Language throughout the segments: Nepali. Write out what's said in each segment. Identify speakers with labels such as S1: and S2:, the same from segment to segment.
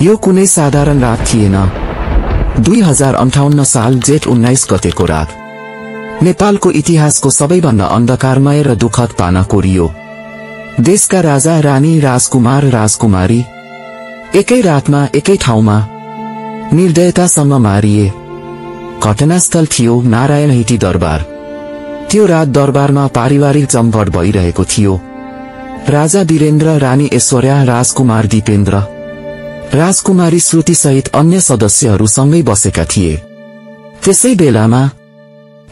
S1: यो कुनै साधारण रात थिएन। 2058 साल जेठ 19 गतेको रात नेपालको इतिहासको सबैभन्दा अन्धकारमय र दुःखद पाना कोरियो। देशका राजा, रानी, राजकुमार, राजकुमारी एकै रातमा एकै ठाउँमा निर्दयतासँग मारिए। घटनास्थल थियो नारायण हिटी दरबार। त्यो रात दरबारमा पारिवारिक जमघट भइरहेको थियो। राजा वीरेन्द्र, रानी ऐश्वर्या, राजकुमार दीपेन्द्र, राजकुमारी श्रुति सहित अन्य सदस्यहरू सँगै बसेका थिए। त्यसै बेलामा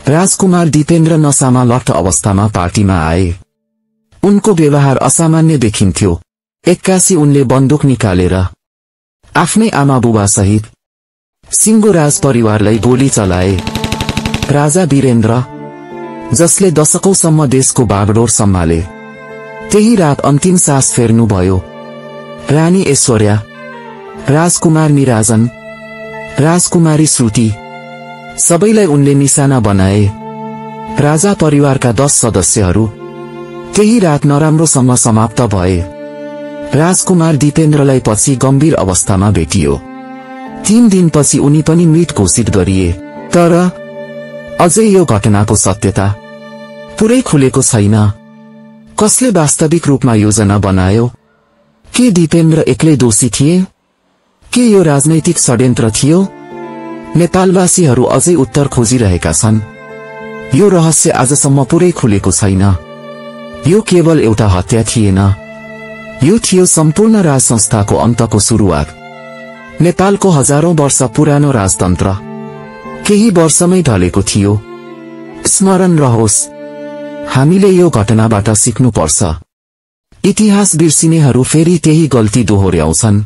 S1: राजकुमार दीपेन्द्र नशामा लट्ठ अवस्थामा पार्टीमा आए। उनको व्यवहार असामान्य देखिन्थ्यो। एक्कासी उनले बन्दुक निकालेर आफ्नै आमा बुबा सहित सिङ्गो राज परिवारलाई गोली चलाए। राजा वीरेन्द्र, जसले दशकौंसम्म देशको बागडोर सम्हाले, त्यही रात अन्तिम सास फेर्नुभयो। रानी ऐश्वर्या, राजकुमार निराजन, राजकुमारी श्रुति सबैलाई उनले निशाना बनाए। राजा परिवारका 10 सदस्यहरू त्यही रात नराम्रोसँग समाप्त भए। राजकुमार दीपेन्द्रलाई पछि गम्भीर अवस्थामा भेटियो। 3 दिनपछि उनी पनि मृत घोषित गरिए। तर अझै यो घटनाको सत्यता पुरै खुलेको छैन। कसले वास्तविक रूपमा योजना बनायो? के दीपेन्द्र एक्लै दोषी थिए? के यो राजनैतिक षड्यन्त्र थियो? नेपालवासीहरू अझै उत्तर खोजिरहेका छन्। यो रहस्य आजसम्म पुरै खुलेको छैन। यो केवल एउटा हत्या थिएन, यो थियो सम्पूर्ण राज संस्थाको अन्तको सुरुवात। नेपालको हजारौं वर्ष पुरानो राजतन्त्र केही वर्षमै ढलेको थियो। स्मरण रहोस्, हामीले यो घटनाबाट सिक्नुपर्छ। इतिहास बिर्सिनेहरू फेरि त्यही गल्ती दोहोर्याउँछन्।